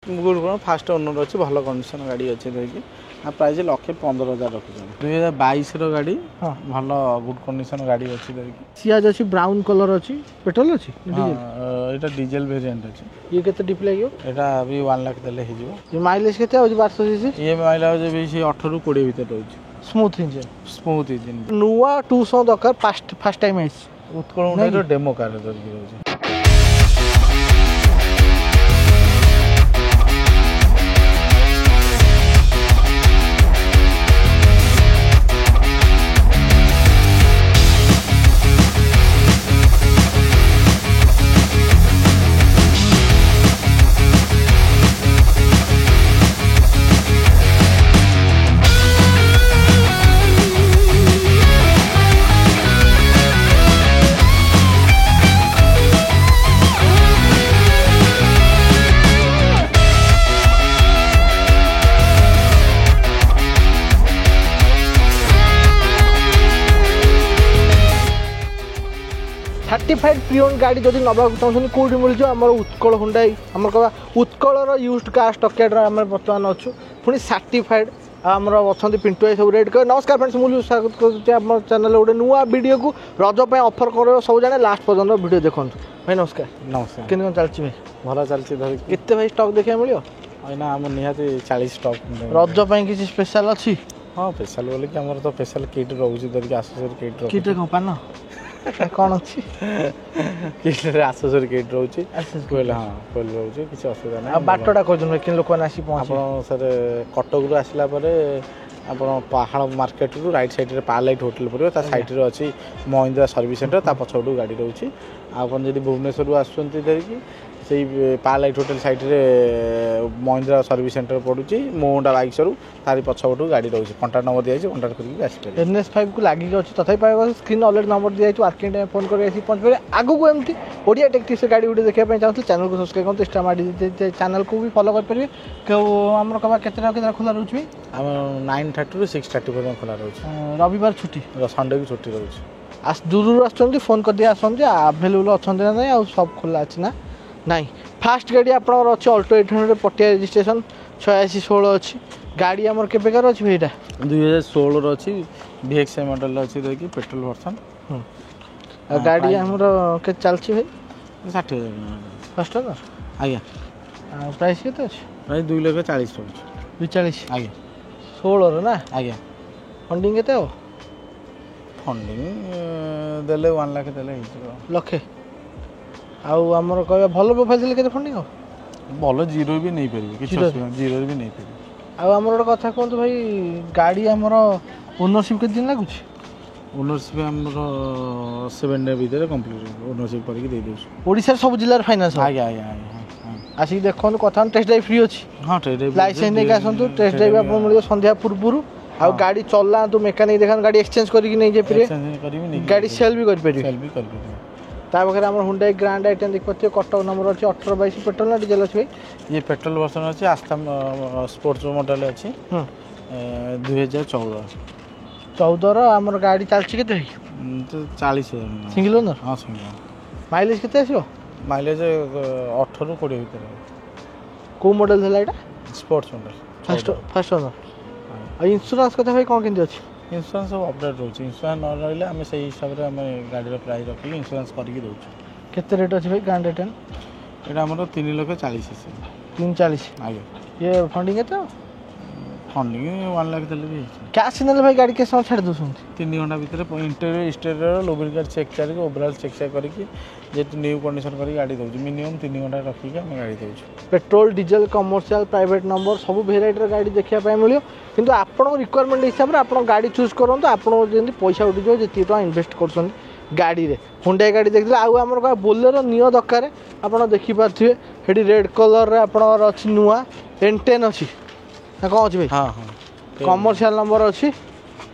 Good fast owner अच्छी भल condition गाड़ी अच्छे देखिए प्राइस 1,15,000 रखुच्छे 2022 गाड़ी भल गुड कंडीशन गाड़ी अच्छी देखिए सियाज अच्छी ब्राउन कलर अच्छी पेट्रोल अच्छी ये डीजेल वेरिएंट अच्छी ये केते डिप लागियो एटा अभी 1 लाख देले हे जिवो ये माइलेज केते हो 1200 सीसी ये माइलेज भी 18 ରୁ 20 भीतर रहउची स्मूथ इंजन नुआ 200 दरकार फर्स्ट टाइम आइस उत्कल हुंडा डेमो कार धरकी रहउची सर्टिफाइड प्रियोन गाड़ी जब नवा चाहते कौटी मिल जाए उत्कल हुंडाई आम कह उत्कलर यूज्ड कार स्टॉकयार्ड आम बर्तमान अच्छु पुणी सर्टिफाइड आमर अच्छा पिंटू भाई सब रेट कर नमस्कार फ्रेंड्स मुझे स्वागत कर चैनल गोटे नुआ वीडियो को रज पे ऑफर कर सब जाने लास्ट पर्यटन वीडियो देखो भाई नमस्कार नमस्कार केन चलती भाई भल चलती धर केते भाई स्टॉक देखा मिलो ना आम निहाती 40 स्टॉक रज पे किसी स्पेशल अच्छी हाँ स्पेशल बोले कि आमर तो स्पेशल किट रोचे धरिक आसेसरी किट किट कौन पान कौन अच्छी किट आसेसरी किट रोचे कोयल हाँ कोयल रोचे किसी असुविधा ना बाटटा कहते कि लोक आसी आप सर कटक रू आसला आप पहाड़ मार्केट रू राइट साइड पारलाइट होटेल पड़े सैड्रे अच्छी महिंद्रा सर्विस सेंटर ता पछपटू गाड़ी रोचे आपड़ी भुवनेश्वर आसुँच धरिकी से पारलाइट होटेल साइड्रे महिंद्रा सर्विस सेंटर पड़ुची मोहंडा बाइक शोरूम तारी पछपटू गाड़ी रोचे कंटाक्ट नंबर दिखाई कंटाक्ट करके आसपे NS5 को लगे अच्छी तथापि पाइबा स्क्रीन ऑलरेडी नंबर दिखाई आर्किंग टाइम फोन करके पहुँच आगू को एमती ओडिया टेक्टिक्स से गाड़ी गुड़ी देखा चाहते चैनल को सब्सक्राइब करते इंस्टा मार चैनल को भी फॉलो करेंगे आम कह के खोला रोचे आम 9:30 ରୁ 6:30 पर्यटन खोला रोचे रविवार छुट्टी संडे भी छुट्टी रोचे दूर आसुँच फोन कर दिए आसते आभेलेबुल अच्छा ना नहीं आ सब खोला अच्छी ना नहीं फास्ट गाड़ी आपंकर अच्छे अल्टो 800 पटिया रजिस्ट्रेशन 8616 अच्छी गाड़ी आमर केबेकार अच्छी भाई 2016 अच्छी VXI मॉडल अच्छी देखिए पेट्रोल वर्सन गाड़ी आमर के चलती भाई 60,000 फर्स्ट ना आज्ञा प्राइस के अच्छी प्राइस 2,40,000 रोचे 240 आज्ञा 16 ना आज्ञा फंडिंग के फंडिंग देले 1 लाख देले लक्षे आमर कह भल प्रोफाइल देले केते फंडिंग हो भल जीरो भी नहीं पारे किसी जीरो भी नहीं पारे आमर गोटे कथा कहतु भाई गाड़ी आमर ओनरशिप के दिन लगुच ओनरशिप आमर 7 डे भीतर कंप्लीट ओनरशिप करके दे देउ ओडिसा सब जिल्ला फाइनेंस आज्ञा आज्ञा आसिक देखो कथा टेस्ट ड्राइव फ्री अच्छी हाँ टेस्ट ड्राइव लाइसेंस नहीं आसतु टेस्ट ड्राइव आप मिल संध्या पूर्व आ गाड़ी चलना तो मेकानिक देखा गाड़ी एक्सचेंज करके नहीं जाए गाड़ी सेल भी कर पाखे आम हुंडई ग्रांड आई10 देख पाते कटक नंबर अच्छे 1822 पेट्रोल ना डीजल अच्छे ये पेट्रोल वर्सन अच्छे आस्था स्पोर्ट्स मॉडल अच्छे 2014 आमर गाड़ी चलती के 40,000 सिंगल ओनर हाँ सिंगल माइलेज के आसो माइलेज 18 ରୁ 20 भीतर को मॉडल था यहाँ sports model first owner insurance कथा भाई कौन केमती अच्छी इंश्योरेंस सब अपडेट रोचे इंश्योरेंस न रही आम से हिसाब से आम गाड़ी प्राइस रखिक इंश्योरेंस करके दौर केते रेट अच्छे भाई ग्रांड आई10 ये आमर 3,40,000 340 आगे ये फंडिंग के फंडिंग 1 लाख देले भी कैश ना भाई गाड़ी के छाड़ दो 3 घंटा भीतर इंटेरियर एक्सटेरियर लुब्रिकेट चेक करके ओवरऑल चेक करके जेतु न्यू कंडीशन करके गाड़ी दौर मिनिमम 3 घंटा रखिक आम गाड़ी दौर petrol diesel commercial private number सब भेराइटर गाड़ी देखा मिले किंतु आपण रिक्वायरमेंट हिसाब से आप गाड़ी चूज करूँ आपको जमी पैसा उठिज जी टाँग इनभेस्ट कर गाड़ी रे हुंडई गाड़ी देखते आम कह बोलेरो नियो दरकार आप देखिपे ये रेड कलर आपंकर अच्छी नुआ N10 अच्छी ना कौन अच्छी भाई हाँ हाँ कमर्शियल नंबर अच्छी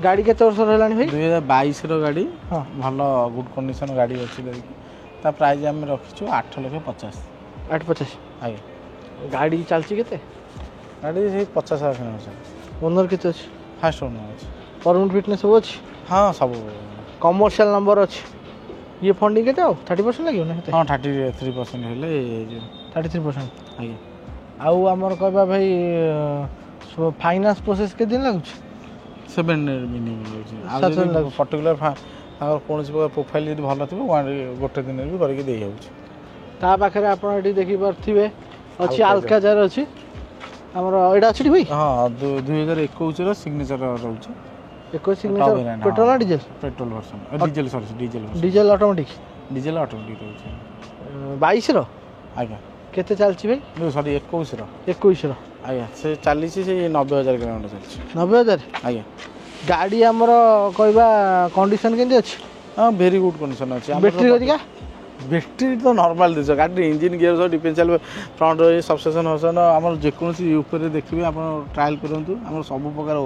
गाड़ी के वर्ष है भाई 2022 गाड़ी हाँ भल गुड कंडीशन गाड़ी अच्छी देखिए प्राइस आम रखीचु 8,50,000 850 आगे गाड़ी चलती के गाड़ी से 50,000 किलोमीटर ओनर के अच्छी फास्ट ओनर अच्छी परमिट फिटनेस सब अच्छी हाँ सब कमर्शियल नंबर अच्छी ये फंडिंग के 30% लगे ना हाँ 33% हेले 33% आगे ଆଉ ଆମର କହିବା ଭାଇ फाइनान्स प्रोसेस के दिन लगुच 7 मिनिमम रहुଛି सात दिन ଆଉ ଲାଗୁଛି। पर्टिकुलर ତାଙ୍କର କୌଣସି ପ୍ରକାର ପ୍ରୋଫାଇଲ ଯଦି ଭଲ ଥିବ ଗୋଟେ ଦିନରେ ବି କରିକି ଦେଇ ଯାଉଛି। ତା ପାଖରେ ଆପଣ ଏଠି ଦେଖିପାରୁଥିବେ ଅଛି Alcazar। ଆଲକାଜାର ଅଛି ଆମର ଏଇଟା ଅଛି ଟି ଭାଇ ହଁ 2021 ର ସିଗ୍ନେଚର ରହୁଛି 21 ସିଗ୍ନେଚର पेट्रोल ना diesel petrol version diesel sorry diesel diesel automatic diesel automatic रहुଛି 22 रो आज्ञा केते चालची भाई सॉरी 21 ର 21 रो आज्ञा से ଚାଲିଛି ସେ 90000 କିଲୋମିଟର ଚାଲିଛି 90000 आज्ञा गाड़ी हमर कहबा कंडीशन केंदी अछि हाँ भेरी गुड कंडीशन अच्छी बैटरी करिका बैटरी तो नॉर्मल दिस गाड़ी इंजिन गियर सब डिफरेंशियल फ्रंट सबसेशन हसन आम जेकोसी ऊपर देखिए आप ट्रायल करूँ आम सब प्रकार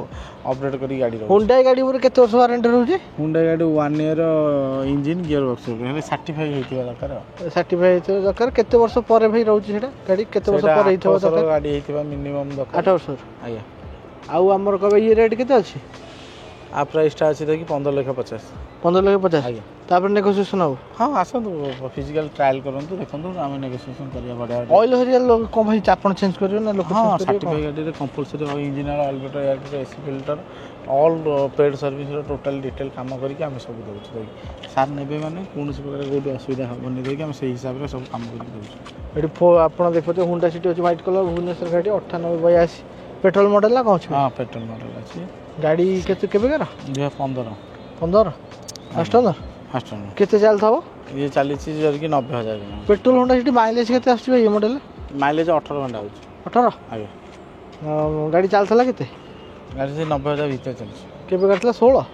अपडेट करी गाड़ी हुंडा गाड़ी ऊपर केते वर्ष वारंटी रहउची हुंडा गाड़ी 1 ईयर इंजिन गियर बॉक्स हेले सर्टिफाई होइतिबा दरकार सर्टिफाई हेतो दरकार केते वर्ष परे भाई रहउची सेटा गाड़ी केते वर्ष परे हेतो दरकार गाड़ी हेतिबा मिनिमम दरकार 8 वर्ष आया आउ हमर कहबा ये रेट केते अछि आ प्राइस टा अछि देखि 15,50,000 15,50,000 आया तापर नेगोशिएशन हो हाँ आसतु फिजिकल ट्रायल करंतु देखंतु आम नेगोशिएशन करिया बढ़िया ऑयल हरिया लोग को भाई चापण चेंज करियो ना लोग हाँ सर्टिफाई गाड़ी रे compulsory engine oil filter air filter AC filter all paid service total detail काम करके आम सब दउछु सार नेबे माने कोनोसी प्रकार कोडी असुविधा होबनी देखि हम सेही हिसाब रे सब काम करके दउछु एटी आपण देखते हुंडा सिटी अछि व्हाइट कलर भुवनेश्वर गाड़ी 9882 पेट्रोल मॉडल ना कौन हाँ पेट्रोल मॉडल अछि गाड़ी केते केबे कर 2015 15 फास्ट ओनर फास्ट केते चाल थाओ ये चली कि 90,000 पेट्रोल हुंडा सिटी माइलेज केते आछी भाई ये मॉडल माइलेज 18 घंटा होची 18 आगे गाड़ी चालथला केते गाड़ी से 90,000 भीतर चलछि केबे करथला 16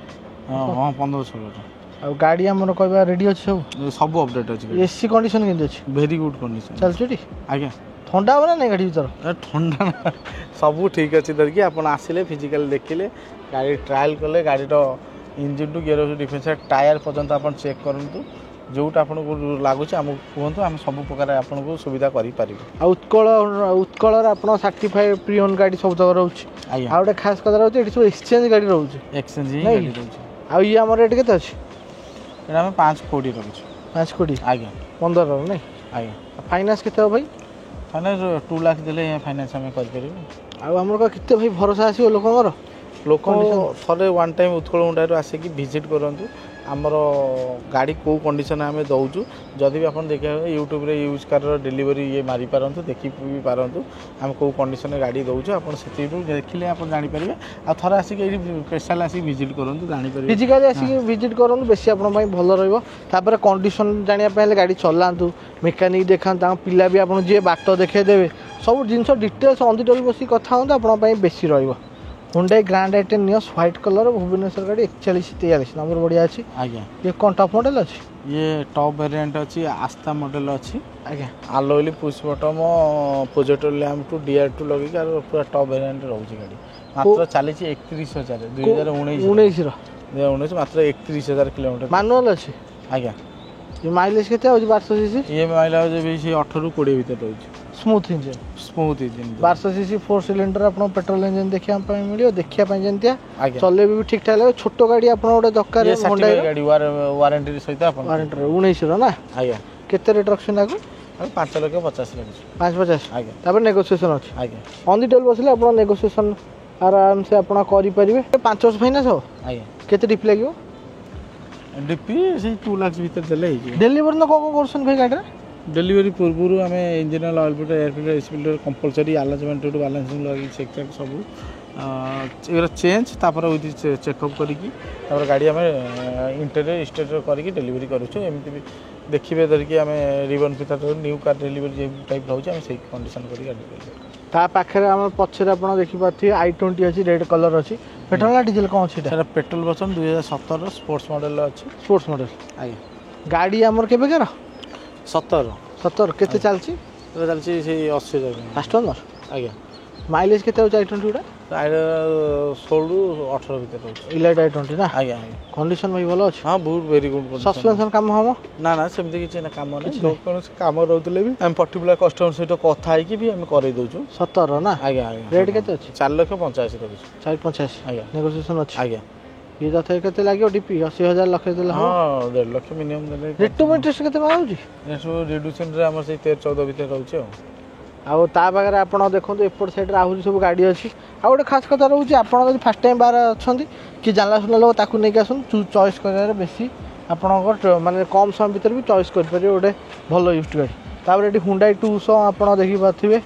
हाँ हाँ 15-16 आ गाड़ी हमर कहबा रेडी अछि सब सब अपडेट अछि एसी कंडीशन केते अछि वेरी गुड कंडीशन चलछटी आज्ञा ठंडा हो ना नहीं गाड़ी भीतर ठंडा ना सब ठीक अच्छी धरिकी आप आसिले फिजिकल देखिले गाड़ी ट्रायल कले गाड़ी engine to gear difference tyre पर्यंत आप चेक करूँ जोटा आपको लगुच आमको कहतु आम सब प्रकार आपको सुविधा करें उत्कल आप सर्टिफाइड प्री ओन गाड़ी सब तक रोचे आज्ञा आ खास कथा रोचे सब एक्सचेंज गाड़ी रोचे एक्सचेंज ही नहीं? गाड़ी रोचे आ ये आम रेट के 5 कोटी रखुଛୁ 5 कोटी आज्ञा 15 नहीं आज्ञा फाइनान्स केते हो भाई फाइनान्स 2 लाख देले फाइनान्स आम कर आ हमर केते भाई भरोसा आसीओ लोकंगर लोक थे वन टाइम उत्कल हुंडारू आसिक विजिट करूँ आमर गाड़ी कौ कंडीशन आम दौचु जदि भी आप देखा यूट्यूब रे यूज कार डिलीवरी ये मारी पारंतु देखि भी पारंतु आम कौ कंडीशन गाड़ी दौचु आप देखिले आप जानीपारे आ थर आसिक स्पेशल आसिक विजिट करूँ जानीपारे फिजिकली आसिक विजिट करूँ बेसी आपण भल रहिबो तापर कंडीशन जानिया पहले गाड़ी चलांतु मेकानिक देखांतु पिला भी आप जे बाट देखे देबे सब जिनस डिटेल्स ऑन द टेबल बसी कथा होंतु आपण बेसी रहिबो Hyundai grand i ten Nios white colour Bhubaneswar गाड़ी 4143 नंबर बढ़िया अच्छी आज्ञा ये कौन टॉप मॉडल अच्छी ये टॉप वेरिएंट अच्छी आस्था मॉडल अच्छी आज्ञा आलोइली push button projector lamp to DR2 लगे पूरा टॉप वेरिएंट रोची गाड़ी मात्र चली 31,000 2019 2019 मात्र 31,000 किलोमीटर मैनुअल अच्छी आज्ञा ये माइलेज केते हो 1200 सीसी ये माइलेज भी 18 ରୁ 20 भीतर रोची smooth engine smooth engine 1200 CC 4 cylinder आपन पेट्रोल इंजन देखिया पय मिलियो देखिया पय जेंतिया आज्ञा चले भी ठीक ठाक लगे छोटो गाड़ी आपन ओडे दरकार ये होंडा गाड़ी वारंटी सहित अपन वारंटी 19 रो ना आज्ञा केते रेट रखछन आगु 5,50,000 लगुଛି 550 आज्ञा तापर नेगोशिएशन अछि आज्ञा ऑन द टेबल बसले आपन नेगोशिएशन आराम से आपन करि परिबे 5 वर्ष फाइनान्स हो आज्ञा केते डिप लागियो डीपी से 2 लाख भीतर देले ही डेलीवर न को करसन भाई गाड़ी डेलीवरी पूर्व आम engine oil filter air filter AC filter compulsory alignment to balancing लगी चेक चेक सब चेंज तापर विथ चेकअप करिकी तापर गाड़ी आम इंटेरियर स्टेटर करिकी डेलीवरी करूछु एमती भी देखिबे धरिकी आम रिबन फिता न्यू कार डेलीवरी जे टाइप रहउछ आम सेही कंडीशन करी गाड़ी ता पाखरे हम पछरे आपण देखि पाथि i20 अछि रेड कलर अछि पेट्रोल ना डीजल कोन अछि सेटा पेट्रोल वर्जन 2017 स्पोर्ट्स मॉडल अछि स्पोर्ट्स मॉडल आज्ञा गाड़ी हमर केबे कर 17 केते चलछि चलछि से 80,000 फास्ट ओनर आज्ञा माइलेज केते हो i20 उडा 16 ରୁ 18 भीतर रहउछ इलाइट i20 ना आज्ञा कंडीशन भाई भलो अछि हाँ बहुत वेरी गुड सस्पेंशन काम हम ना ना सेमती किसी ना काम ना जो कौन काम रोतले भी हम पर्टिकुलर कस्टमर सहित कथा है कि भी हम करे दउछु 17 ना आज्ञा आज्ञा रेट केते अछि 4,85,000 रखुछु 485 आज्ञा नेगोशिएशन अछि आज्ञा ये जथे केते लागियो डीपी 80,000 लख देले हम हाँ 1.5 लाख मिनिमम देले रेट टू इंटरेस्ट केते माउजी नेसो रिड्यूसन रे हमर से 13-14 भीतर रहउछ ଆଉ ତା ପାଖରେ ଆପଣ ଦେଖନ୍ତୁ ଏପଟ ସାଇଡ଼ରେ ଆହୁରି ସବୁ ଗାଡ଼ି ଅଛି। ଆଉ ଗୋଟେ ଖାସ୍ କଥା ରହୁଛି, ଆପଣ ଯଦି ଫାର୍ଷ୍ଟ ଟାଇମ୍ ବାହାରେ ଅଛନ୍ତି କି ଜାଣିଲା ଶୁଣିଲା ଲୋକ ତାକୁ ନେଇକି ଆସନ୍ତୁ, ଚଏସ୍ କରିବାରେ ବେଶୀ ଆପଣଙ୍କର ମାନେ କମ୍ ସମୟ ଭିତରେ ବି ଚଏସ୍ କରିପାରିବେ ଗୋଟେ ଭଲ ୟୁଜ୍ଡ ଗାଡ଼ି। ତାପରେ ଏଠି ହୁଣ୍ଡାଇ 200 ଆପଣ ଦେଖିପାରୁଥିବେ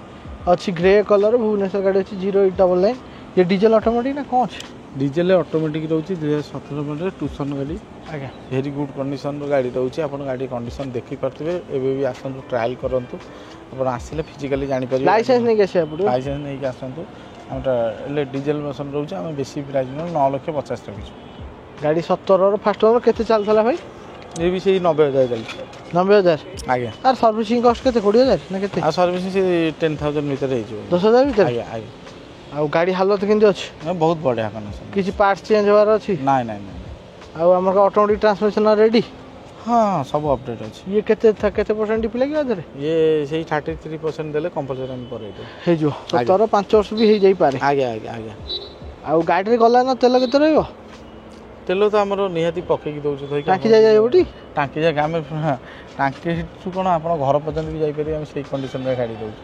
ଅଛି ଗ୍ରେ କଲର୍, ଭୁବନେଶ୍ୱର ଗାଡ଼ି ଅଛି 0899। ଇଏ ଡିଜେଲ ଅଟୋମେଟିକ୍ ନା କ'ଣ ଅଛି? ଡିଜେଲ ଅଟୋମେଟିକ୍ ରହୁଛି 2017 ମଡ଼େଲ ଟୁସନ୍ ଗାଡ଼ି। ଆଜ୍ଞା, ଭେରି ଗୁଡ୍ କଣ୍ଡିସନର ଗାଡ଼ି ରହୁଛି। ଆପଣ ଗାଡ଼ି କଣ୍ଡିସନ ଦେଖିପାରୁଥିବେ। ଏବେ ବି ଆସନ୍ତୁ, ଟ୍ରାଏଲ୍ କରନ୍ତୁ। ଆପଣ ଆସିଲେ ଫିଜିକାଲି ଜାଣିପାରିବେ। ଲାଇସେନ୍ସ ନେଇକି ଆସିବାକୁ ପଡ଼ିବ। ଲାଇସେନ୍ସ ନେଇକି ଆସନ୍ତୁ। ଆମର ହେଲେ ଡିଜେଲ ଭର୍ସନ୍ ରହୁଛି। ଆମେ ବେଶୀ ପ୍ରାଇସ୍ ନେଉ 9,50,000 ରଖିଛୁ। ଗାଡ଼ି 17ର ଫାଷ୍ଟ ଓନର୍ କେତେ ଚାଲିଥିଲା ଭାଇ? ଏ ବି ସେଇ 90,000 ଚାଲିଛି। 90,000। ଆଜ୍ଞା। ଆର୍ ସର୍ଭିସିଂ କଷ୍ଟ କେତେ? 20,000 ନା କେତେ? ଆଉ ସର୍ଭିସିଂ ସେ 10,000 ଭିତରେ ହେଇଯିବ। 10,000 ଭିତରେ? ଆଜ୍ଞା ଆଜ୍ଞା। ଆଉ ଗାଡ଼ି ହାଲତ କେମିତି ଅଛି? ବହୁତ ବଢ଼ିଆ କଣ୍ଡିସନ। କିଛି ପାର୍ଟସ୍ ଚେଞ୍ଜ ହେବାର ଅଛି? ନାଇଁ ନାଇଁ ନାଇଁ। ଆଉ ଆମର ଅଟୋମେଟିକ୍ ଟ୍ରାନ୍ସମିଶନ ରେଡ଼ି? ହଁ ସବୁ ଅପଡେଟ୍ ଅଛି। ଇଏ କେତେ ପରସେଣ୍ଟ ଡିପି ଲାଗିବ ଏଥିରେ? ଇଏ ସେଇ 33% ଦେଲେ କମ୍ପଲସରି ଆମେ କରେଇଦେବୁ। ହେଇଯିବ 17 5 ବର୍ଷ ବି ହେଇଯାଇପାରେ। ଆଜ୍ଞା ଆଜ୍ଞା ଆଜ୍ଞା। ଆଉ ଗାଡ଼ିରେ ଗଲା ନା ତେଲ କେତେ ରହିବ? ତେଲ ତ ଆମର ନିହାତି ପକେଇକି ଦେଉଛୁ। ଟାଙ୍କି ଯାଇ ଯାଇବଟି? ଟାଙ୍କି ଯାକ ଆମେ ଟାଙ୍କିଠୁ କ'ଣ ଆପଣ ଘର ପର୍ଯ୍ୟନ୍ତ ବି ଯାଇପାରିବେ। ଆମେ ସେଇ କଣ୍ଡିସନରେ ଗାଡ଼ି ଦେଉଛୁ।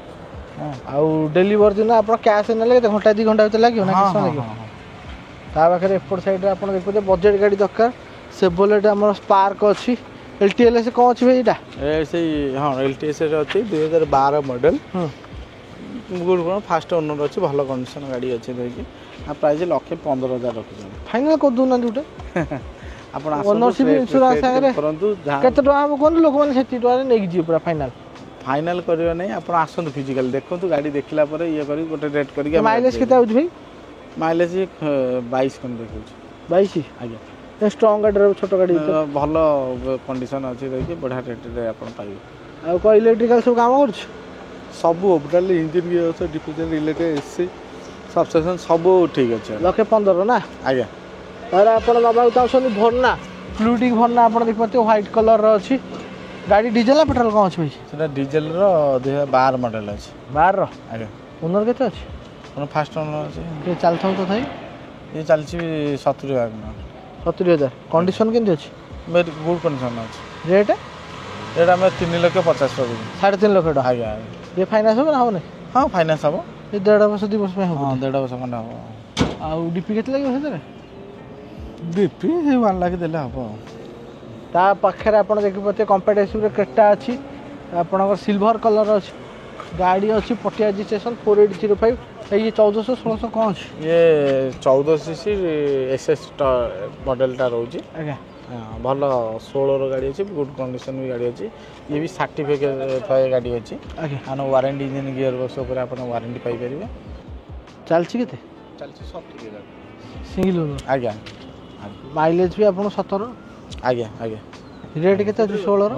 ଆଉ ଡେଲିଭରି ଦିନ ଆପଣ କ୍ୟାସ୍ ନେଲେ କେତେ ଘଣ୍ଟା 2 ଘଣ୍ଟା ଭିତରେ ଲାଗିବ ନା କିଛି ସମୟ ଲାଗିବ? ତା ପାଖରେ ଏପଟ ସାଇଡ଼୍ରେ ଆପଣ ଦେଖୁଥିବେ ବଜେଟ୍ ଗାଡ଼ି ଦରକାର, ସେଭୋଲେଟ୍ ଆମର ସ୍ପାର୍କ ଅଛି। LTLS କ'ଣ ଅଛି ଭାଇ ଏଇଟା? ସେଇ ହଁ LTSରେ ଅଛି 2012 ମଡ଼େଲ। ଗୁଡ୍ କ'ଣ ଫାଷ୍ଟ ଓନର୍ ଅଛି, ଭଲ କଣ୍ଡିସନ ଗାଡ଼ି ଅଛି ଦେଇକି। ଆଉ ପ୍ରାଇସ୍ 1,15,000 ରଖୁଛନ୍ତି। ଫାଇନାଲ୍ କରିଦେଉନାହାନ୍ତି ଗୋଟେ? ଆପଣ ଓନରସିପ୍ ଇନ୍ସୁରାନ୍ସ ସାଙ୍ଗରେ କରନ୍ତୁ। କେତେ ଟଙ୍କା ହେବ କୁହନ୍ତୁ, ଲୋକମାନେ ସେତିକି ଟଙ୍କାରେ ନେଇକି ଯିବେ ପୁରା ଫାଇନାଲ୍। ଫାଇନାଲ୍ କରିବା ନାହିଁ, ଆପଣ ଆସନ୍ତୁ ଫିଜିକାଲି ଦେଖନ୍ତୁ, ଗାଡ଼ି ଦେଖିଲା ପରେ ଇଏ କରିକି ଗୋଟେ ରେଟ୍ କରିକି। ମାଇଲେଜ୍ କେତେ ଆଉଛି ଭାଇ? ମାଇଲେଜ୍ 22 ଖଣ୍ଡେ ଦେଖାଉଛି। 22? ଆଜ୍ଞା। ଷ୍ଟ୍ରଙ୍ଗ ଗାଡ଼ିର ଛୋଟ ଗାଡ଼ି ଭଲ କଣ୍ଡିସନ ଅଛି ଦେଇକି ବଢ଼ିଆ ରେଟ୍ରେ ଆପଣ ପାଇବେ। ଆଉ କ'ଣ ଇଲେକ୍ଟ୍ରିକାଲ୍ ସବୁ କାମ କରୁଛି? ସବୁ ଓଭରାଲି engine gear diffuser related AC substation ସବୁ ଠିକ୍ ଅଛି। 1,15,000 ନା? ଆଜ୍ଞା। ତାହେଲେ ଆପଣ ନେବାକୁ ଚାହୁଁଛନ୍ତି ଭର୍ନା, ଫ୍ଲୁଇଡିକ୍ ଭର୍ନା ଆପଣ ଦେଖିପାରୁଥିବେ ହ୍ୱାଇଟ୍ କଲର୍ର ଅଛି। ଗାଡ଼ି ଡିଜେଲ୍ ନା ପେଟ୍ରୋଲ୍ କ'ଣ ଅଛି ଭାଇ? ସେଟା ଡିଜେଲର 2012 ମଡ଼େଲ ଅଛି। 12ର? ଆଜ୍ଞା। ଓନର୍ କେତେ ଅଛି? ଫାଷ୍ଟ ଓନର୍ ଅଛି। ଟିକେ ଚାଲିଥାଉ ତଥାପି? ଇଏ ଚାଲିଛି 70,000। 70,000। କଣ୍ଡିସନ୍ କେମିତି ଅଛି? ଭେରି ଗୁଡ୍ କଣ୍ଡିସନ୍ ଅଛି। ରେଟ୍? ରେଟ୍ ଆମେ 3,50,000 ରଖୁଛୁ। 3.5 ଲକ୍ଷ ଟଙ୍କା? ଆଜ୍ଞା ଆଜ୍ଞା। ଇଏ ଫାଇନାନ୍ସ ହେବ ନା ହେବନି? ହଁ ଫାଇନାନ୍ସ ହେବ। ଏ 1.5 ବର୍ଷ 2 ବର୍ଷ ପାଇଁ ହେବ? ହଁ 1.5 ବର୍ଷ ଖଣ୍ଡେ ହେବ। ଆଉ ଡିପି କେତେ ଲାଗିବ ସେଥିରେ? ଡିପି ସେଇ 1 ଲାଖ୍ ଦେଲେ ହେବ। ତା ପାଖରେ ଆପଣ ଦେଖିପାରୁଥିବେ କମ୍ପାକ୍ଟ ଏସ୍ୟୁଭିରେ କ୍ରେଟା ଅଛି, ଆପଣଙ୍କର ସିଲଭର କଲର୍ ଅଛି। ଗାଡ଼ି ଅଛି ପଟିଆ ରେଜିଷ୍ଟ୍ରେସନ୍ 4805। ଏଇ 1400 1600 କ'ଣ ଅଛି? ଇଏ 14cc SS ମଡ଼େଲଟା ରହୁଛି। ଆଜ୍ଞା। ଭଲ 16ର ଗାଡ଼ି ଅଛି, ଗୁଡ୍ କଣ୍ଡିସନ୍ ବି ଗାଡ଼ି ଅଛି। ଇଏ ବି ସାର୍ଟିଫିକେଟ୍ ଗାଡ଼ି ଅଛି। ଆଜ୍ଞା। ଆପଣ ୱାରେଣ୍ଟି ଇଞ୍ଜିନ୍ ଗିୟର୍ ବକ୍ସ ଉପରେ ଆପଣ ୱାରେଣ୍ଟି ପାଇପାରିବେ। ଚାଲିଛି କେତେ? ଚାଲିଛି 70,000 ସିଙ୍ଗିଲ୍ ଓନର୍? ଆଜ୍ଞା। ମାଇଲେଜ୍ ବି ଆପଣ 17? ଆଜ୍ଞା ଆଜ୍ଞା। ରେଟ୍ କେତେ ଅଛି 16ର?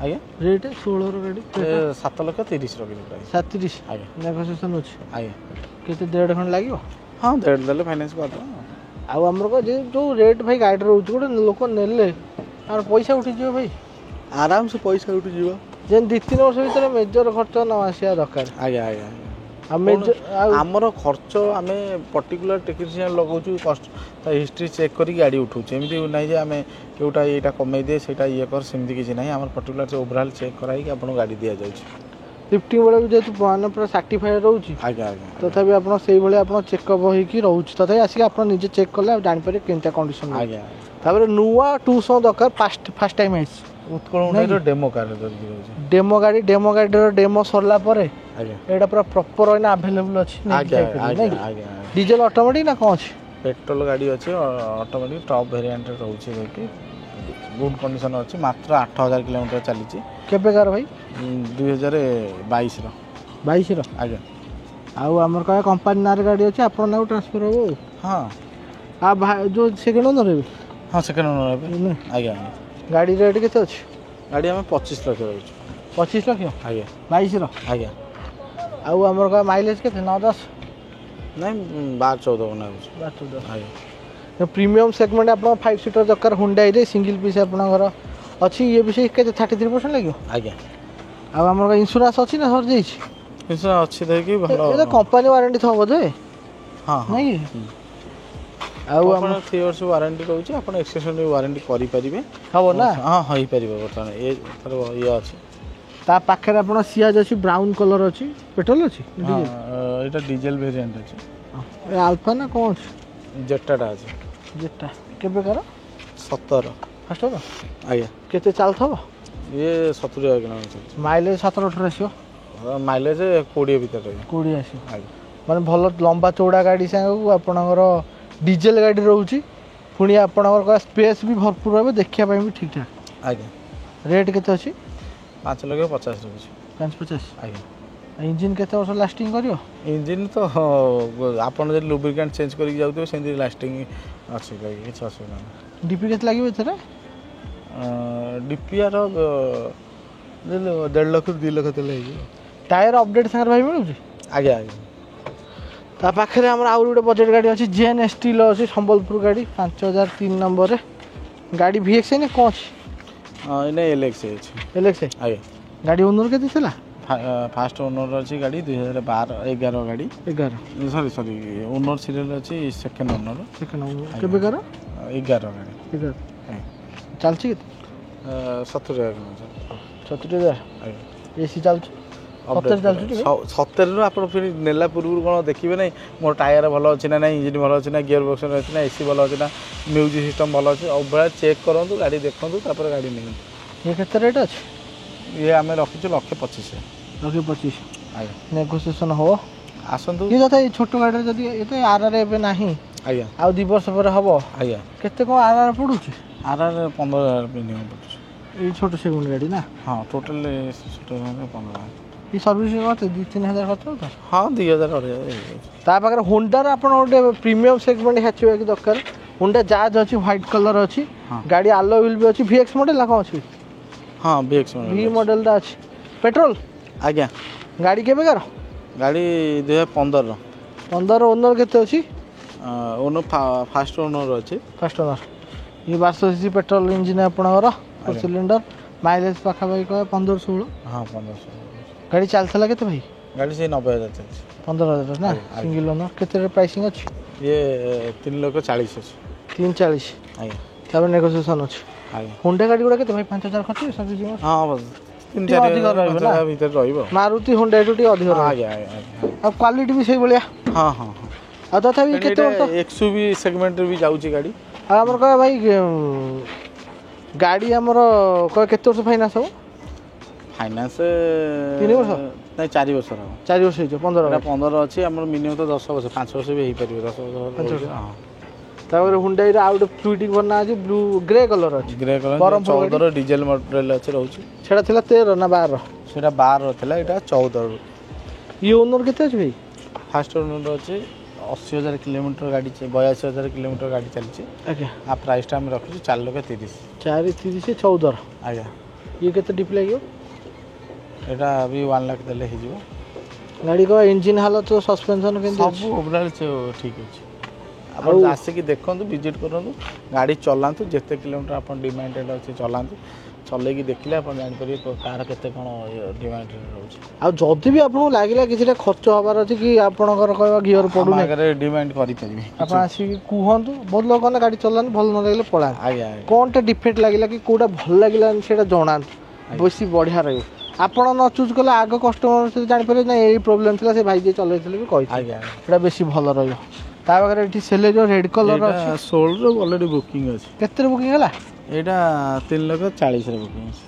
ଆଜ୍ଞା। ରେଟ୍ 16ର ଗାଡ଼ି 7,30,000 ରଖିଲି ପ୍ରାଇସ୍। 37? ଆଜ୍ଞା। ନେଗୋସିଏସନ୍ ଅଛି? ଆଜ୍ଞା। କେତେ 1.5 ଖଣ୍ଡେ ଲାଗିବ? ହଁ 1.5 ଦେଲେ ଫାଇନାନ୍ସ କରିଦେବା। ଆଉ ଆମର ଯେଉଁ ରେଟ୍ ଭାଇ ଗାଡ଼ି ରହୁଛି, ଗୋଟେ ଲୋକ ନେଲେ ଆମର ପଇସା ଉଠିଯିବ ଭାଇ? ଆରାମସେ ପଇସା ଉଠିଯିବ। ଯେମିତି 2-3 ବର୍ଷ ଭିତରେ ମେଜର ଖର୍ଚ୍ଚ ନ ଆସିବା ଦରକାର। ଆଜ୍ଞା ଆଜ୍ଞା। ଆଉ ଆମର ଖର୍ଚ୍ଚ ଆମେ ପର୍ଟିକୁଲାର ଟେକ୍ନିସିଆନ୍ ଲଗାଉଛୁ, ତା ହିଷ୍ଟ୍ରି ଚେକ୍ କରିକି ଗାଡ଼ି ଉଠାଉଛୁ। ଏମିତି ନାହିଁ ଯେ ଆମେ କେଉଁଟା ଏଇଟା କମେଇ ଦିଏ ସେଇଟା ଇଏ କର, ସେମିତି କିଛି ନାହିଁ। ଆମର ପର୍ଟିକୁଲାର ଓଭରାଲ୍ ଚେକ୍ କରାଇକି ଆପଣଙ୍କୁ ଗାଡ଼ି ଦିଆଯାଉଛି। ଲିଫ୍ଟିଂ ବେଳେ ବି ଯେହେତୁ ମାନେ ପୁରା ସାର୍ଟିଫାଏଡ୍ ରହୁଛି, ଆଜ୍ଞା ଆଜ୍ଞା। ତଥାପି ଆପଣ ସେଇଭଳି ଆପଣ ଚେକଅପ୍ ହେଇକି ରହୁଛି, ତଥାପି ଆସିକି ଆପଣ ନିଜେ ଚେକ୍ କଲେ ଆଉ ଜାଣିପାରିବେ କେମିତିଆ କଣ୍ଡିସନ୍। ଆଜ୍ଞା। ତାପରେ ନୂଆ 200 ଦରକାର, ଫାଷ୍ଟ ଟାଇମ୍ ଆସିଛି। ଉତ୍କଳ ହୁଣ୍ଡାଇର ଡେମୋ କାର୍ ଧରିକି ରହୁଛି। ଡେମୋ ଗାଡ଼ିର ଡେମୋ ସରିଲା ପରେ ଆଜ୍ଞା ଏଇଟା ପୁରା ପ୍ରପର୍ ଏଇନା ଆଭେଲେବୁଲ୍ ଅଛି। ଆଜ୍ଞା ଆଜ୍ଞା ଆଜ୍ଞା। ଡିଜେଲ ଅଟୋମେଟିକ୍ ନା କ'ଣ ଅଛି? ପେଟ୍ରୋଲ ଗାଡ଼ି ଅଛି, ଅଟୋମେଟିକ୍ ଟପ୍ ଭେରିଆଣ୍ଟରେ ରହୁଛି। ଯାଇକି ଗୁଡ୍ କଣ୍ଡିସନ୍ ଅଛି। ମାତ୍ର 8,000 କିଲୋମିଟର ଚାଲିଛି। କେବେକାର ଭାଇ? 2022ର। 22ର? ଆଜ୍ଞା। ଆଉ ଆମର କହିବା କମ୍ପାନୀ ନାଁରେ ଗାଡ଼ି ଅଛି, ଆପଣ ନାଁକୁ ଟ୍ରାନ୍ସଫର୍ ହେବ? ହଁ। ଆଉ ଯେଉଁ ସେକେଣ୍ଡ ଓନର୍ ହେବେ? ହଁ ସେକେଣ୍ଡ ଓନର୍ ହେବେ। ଆଜ୍ଞା। ଗାଡ଼ି ରେଟ୍ କେତେ ଅଛି? ଗାଡ଼ି ଆମେ 25 ଲକ୍ଷ ରହୁଛୁ। 25 ଲକ୍ଷ? ଆଜ୍ଞା। 22ର? ଆଜ୍ଞା। ଆଉ ଆମର କହିବା ମାଇଲେଜ୍ କେତେ? 9-10? ନାଇଁ 12-14 ବନା ହେଉଛି। 12-14? ଆଜ୍ଞା। ପ୍ରିମିୟମ୍ ସେଗମେଣ୍ଟ ଆପଣଙ୍କ 5 ସିଟର୍ ଦରକାର, ହୁଣ୍ଡାଇରେ ସିଙ୍ଗିଲ୍ ପିସ୍ ଆପଣଙ୍କର ଅଛି। ଇଏ ବି ସେଇ କେତେ 33% ଲାଗିବ? ଆଜ୍ଞା। ଆଉ ଆମର ଇନ୍ସୁରାନ୍ସ ଅଛି ନା ସରିଯାଇଛି? ଇନ୍ସୁରାନ୍ସ ଅଛି ଦେଇକି ଭଲ। ଏ କମ୍ପାନୀ ୱାରେଣ୍ଟି ଥିବ ବୋଧେ? ହଁ ନାଇଁ କି? ଆଉ ଆପଣ 3 ବର୍ଷ ୱାରେଣ୍ଟି ରହୁଛି, ଆପଣ ଏକ୍ସଟେନସନ୍ ୱାରେଣ୍ଟି କରିପାରିବେ। ହେବ ନା? ହଁ ହେଇପାରିବ। ବର୍ତ୍ତମାନ ଇଏ ଅଛି। ତା ପାଖରେ ଆପଣ ସିଆଜ ଅଛି ବ୍ରାଉନ୍ କଲର୍ ଅଛି ପେଟ୍ରୋଲ ଅଛି এটা ডিজেল ভেরিয়েন্ট আছে ଏ ଆଲଫା ନା କ'ଣ ଅଛି ଜେଟାଟା ଅଛି ଯେଟା କେବେକାର 17 ଫାଷ୍ଟ ତ ଆଜ୍ଞା କେତେ ଚାଲୁଥିବ ଇଏ 70 କିଲୋମିଟର ଚାଲିଛି ମାଇଲେଜ 17-18 ଆସିବ ମାଇଲେଜ 20 ଭିତରେ ରହିବ 20 ଆସିବ ଆଜ୍ଞା ମାନେ ଭଲ ଲମ୍ବା ଚଉଡ଼ା ଗାଡ଼ି ସାଙ୍ଗକୁ ଆପଣଙ୍କର ଡିଜେଲ ଗାଡ଼ି ରହୁଛି ପୁଣି ଆପଣଙ୍କର ସ୍ପେସ୍ ବି ଭରପୁର ରହିବ ଦେଖିବା ପାଇଁ ବି ଠିକ୍ ଠାକ୍ ଆଜ୍ଞା ରେଟ୍ କେତେ ଅଛି 5,50,000 ରହୁଛି 550 ଆଜ୍ଞା ଇଞ୍ଜିନ୍ କେତେ ବର୍ଷ ଲାଷ୍ଟିଂ କରିବ ଇଞ୍ଜିନ୍ ତ ଆପଣ ଯଦି ଲୁବ୍ରିକାଣ୍ଟ ଚେଞ୍ଜ କରିକି ଯାଉଥିବେ ସେମିତି ଲାଷ୍ଟିଂ ଅଛି କିଛି ଅସୁବିଧା ନାହିଁ ଡିପି କେତେ ଲାଗିବ ଏଥିରେ ଡିପିଆର 1.5 ଲକ୍ଷରୁ 2 ଲକ୍ଷ ତେଲ ହେଇଯିବ ଟାୟାର ଅପଡେଟ୍ ସାଙ୍ଗରେ ଭାଇ ମିଳୁଛି ଆଜ୍ଞା ଆଜ୍ଞା ତା ପାଖରେ ଆମର ଆହୁରି ଗୋଟେ ବଜେଟ୍ ଗାଡ଼ି ଅଛି ଜେନ୍ ଷ୍ଟିଲ୍ ଅଛି ସମ୍ବଲପୁର ଗାଡ଼ି 5003 ନମ୍ବରରେ ଗାଡ଼ି ଭିଏକ୍ସ ନା କ'ଣ ଅଛି ଏଇନା ଏଲ୍ଏକ୍ସ ଅଛି ଏଲ୍ଏକ୍ସ ଆଜ୍ଞା ଗାଡ଼ି ଓନର କେତେ ଥିଲା ଫାଷ୍ଟ ଓନର ଅଛି ଗାଡ଼ି 2011 ଗାଡ଼ି 11 ସରି ଓନର ସିରିଏଲ ଅଛି ସେକେଣ୍ଡ ଓନର ସେକେଣ୍ଡ କେବେକାର 11 ଗାଡ଼ି 11 ଚାଲିଛି କେତେ 70,000 70,000 ଆଜ୍ଞା ଏସି ଚାଲୁଛି 70ରୁ ଆପଣ ଫିର ନେଲା ପୂର୍ବରୁ କ'ଣ ଦେଖିବେ ନାହିଁ ମୋର ଟାୟାର ଭଲ ଅଛି ନା ନାହିଁ ଇଞ୍ଜିନ୍ ଭଲ ଅଛି ନା ଗିୟର ବକ୍ସ ଅଛି ନା ଏସି ଭଲ ଅଛି ନା ମ୍ୟୁଜିକ୍ ସିଷ୍ଟମ୍ ଭଲ ଅଛି ଅଭଳିଆ ଚେକ୍ କରନ୍ତୁ ଗାଡ଼ି ଦେଖନ୍ତୁ ତାପରେ ଗାଡ଼ି ନିଅନ୍ତୁ ଇଏ କେତେ ରେଟ୍ ଅଛି ଇଏ ଆମେ ରଖିଛୁ 1,25,000 1,25,000 ଆଜ୍ଞା ନେଗୋସିଏସନ୍ ହେବ ଆସନ୍ତୁ ଇଏ ଯଥା ଏଇ ଛୋଟ ଗାଡ଼ିରେ ଯଦି ଏତେ ଆର୍ଆର୍ ଏବେ ନାହିଁ ଆଜ୍ଞା ଆଉ 2 ବର୍ଷ ପରେ ହେବ ଆଜ୍ଞା କେତେ କ'ଣ ଆର୍ଆର୍ ପଡ଼ୁଛି ଆର୍ଆର୍ 15,000 ମିନିମମ୍ ପଡ଼ୁଛି ଏଇ ଛୋଟ ସେଗୁଣ୍ଡ ଗାଡ଼ି ନା ହଁ ଟୋଟାଲ୍ 15,000 ଏଇ ସର୍ଭିସିଂ କରତେ 2-3 ହଜାର ଖର୍ଚ୍ଚ ହଉଥା ହଁ 2,000 2,500 ତା ପାଖରେ ହୋଣ୍ଡାର ଆପଣ ଗୋଟେ ପ୍ରିମିୟମ୍ ସେଗମେଣ୍ଟ ହ୍ୟାଚବ୍ୟାକ୍ ଦରକାର ହୋଣ୍ଡା ଜାଜ୍ ଅଛି ହ୍ୱାଇଟ୍ କଲର୍ ଅଛି ଗାଡ଼ି ଆଲୋ ହ୍ୱିଲ୍ ବି ଅଛି ଭିଏକ୍ସ ମଡ଼େଲ୍ ନା କ'ଣ ଅଛି ହଁ ଭିଏକ୍ସ ଭି ମଡ଼େଲ୍ଟା ଅଛି ପେଟ୍ରୋଲ ଆଜ୍ଞା ଗାଡ଼ି କେବେକାର ଗାଡ଼ି 2015 15 ଓନର କେତେ ଅଛି ଓନର ଫାଷ୍ଟ ଓନର ଅଛି ଫାଷ୍ଟ ଓନର ଇଏ 1200 ପେଟ୍ରୋଲ ଇଞ୍ଜିନ୍ ଆପଣଙ୍କର ସିଲିଣ୍ଡର ମାଇଲେଜ ପାଖାପାଖି କହିବା 15-16 ହଁ 1500 ଗାଡ଼ି ଚାଲିଥିଲା କେତେ ଭାଇ ଗାଡ଼ି ସେଇ 90,000 ଚାଲିଛି 15,000 ନା ସିଙ୍ଗିଲ୍ ଓନର କେତେ ପ୍ରାଇସିଂ ଅଛି ଇଏ 3,40,000 ଅଛି 340 ଆଜ୍ଞା ତାପରେ ନେଗୋସିଏସନ୍ ଅଛି ଆଜ୍ଞା ହୋଣ୍ଡା ଗାଡ଼ି ଗୁଡ଼ା କେତେ ଭାଇ 5,000 ଖର୍ଚ୍ଚ ସର୍ଭିସିଂ ହଁ ଅଧିକ ରହିବ ନା ଭିତରେ ରହିବ ମାରୁତି ହୋଣ୍ଡା ଏଠୁ ଟିକେ ଅଧିକ ରହିବ ଆଜ୍ଞା ଆଜ୍ଞା ଆଉ କ୍ୱାଲିଟି ବି ସେଇଭଳିଆ ହଁ ହଁ ହଁ ଆଉ ତଥାପି କେତେ ବର୍ଷ ଏକ୍ସୟୁଭି ସେଗମେଣ୍ଟରେ ବି ଯାଉଛି ଗାଡ଼ି ଆଉ ଆମର କହିବା ଭାଇ ଗାଡ଼ି ଆମର କହିବା କେତେ ବର୍ଷ ଫାଇନାନ୍ସ ହେବ ଫାଇନାନ୍ସ 3 ବର୍ଷ ନାଇଁ 4 ବର୍ଷ ହେବ 4 ବର୍ଷ ହେଇଯିବ 15 ଅଛି ଆମର ମିନିମମ୍ ତ 10 ବର୍ଷ 5 ବର୍ଷ ବି ହେଇପାରିବ 10 ବର୍ଷ ହଁ ତାପରେ ହୁଣ୍ଡାଇର ଆଉ ଗୋଟେ ଫ୍ଲୁଇଡିଂ ବନା ଅଛି ବ୍ଲୁ ଗ୍ରେ କଲର୍ ଅଛି ଗ୍ରେ କଲର୍ 14 ଡିଜେଲ ମଡେଲ ଅଛି ରହୁଛି ସେଟା ଥିଲା 13 ନା 12 ସେଟା 12 ଥିଲା ଏଇଟା 14 ଇଏ ଓନର କେତେ ଅଛି ଭାଇ ଫାଷ୍ଟ ଓନର ଅଛି 80,000 କିଲୋମିଟର ଗାଡ଼ି 82,000 କିଲୋମିଟର ଗାଡ଼ି ଚାଲିଛି ଆଜ୍ଞା ଆ ପ୍ରାଇସ୍ଟା ଆମେ ରଖିଛୁ 4,30,000 4,30,000 14 ଆଜ୍ଞା ଇଏ କେତେ ଡିପ୍ ଲାଗିବ ଏଇଟା ବି 1 ଲାଖ ଦେଲେ ହେଇଯିବ ଗାଡ଼ି କହିବା ଇଞ୍ଜିନ୍ ହାଲତ ସସ୍ପେନ୍ସନ୍ କେମିତି ସବୁ ଓଭରାଲ୍ ଠିକ୍ ଅଛି ଆପଣ ଆସିକି ଦେଖନ୍ତୁ ଭିଜିଟ୍ କରନ୍ତୁ ଗାଡ଼ି ଚଲାନ୍ତୁ ଯେତେ କିଲୋମିଟର ଆପଣ ଡିମାଣ୍ଡେଡ଼ ଅଛି ଚଲାନ୍ତୁ ଚଲେଇକି ଦେଖିଲେ ଆପଣ ଜାଣିପାରିବେ କାହାର କେତେ କ'ଣ ଡିମାଣ୍ଡେଡ଼ ରହୁଛି ଆଉ ଯଦି ବି ଆପଣଙ୍କୁ ଲାଗିଲା କିଛିଟା ଖର୍ଚ୍ଚ ହେବାର ଅଛି କି ଆପଣଙ୍କର କହିବା ଗିଅର ପଡ଼ୁନି ଆଗରେ ଡିମାଣ୍ଡ କରିପାରିବେ ଆପଣ ଆସିକି କୁହନ୍ତୁ ବହୁତ ଲୋକ ନା ଗାଡ଼ି ଚଲାନ୍ତୁ ଭଲ ନ ଲାଗିଲେ ପଳାନ୍ତୁ ଆଜ୍ଞା କ'ଣଟା ଡିଫେକ୍ଟ ଲାଗିଲା କି କେଉଁଟା ଭଲ ଲାଗିଲାନି ସେଇଟା ଜଣାନ୍ତୁ ବେଶୀ ବଢ଼ିଆ ରହିବ ଆପଣ ନ ଚୁଜ୍ କଲେ ଆଗ କଷ୍ଟମର ସହିତ ଜାଣିପାରିବେ ନା ଏଇ ପ୍ରୋବ୍ଲେମ୍ ଥିଲା ସେ ଭାଇ ଯିଏ ଚଲେଇଥିଲେ ବି କହିଥିଲେ ଆଜ୍ଞା ସେଇଟା ବେଶୀ ଭଲ ରହିବ ତା ପାଖରେ ଏଠି ସେଲେଜ ରେଡ୍ କଲର୍ ଅଛି 16ର ଅଲରେଡ଼ି ବୁକିଂ ଅଛି କେତେରେ ବୁକିଂ ହେଲା ଏଇଟା 3,40,000 ବୁକିଂ ଅଛି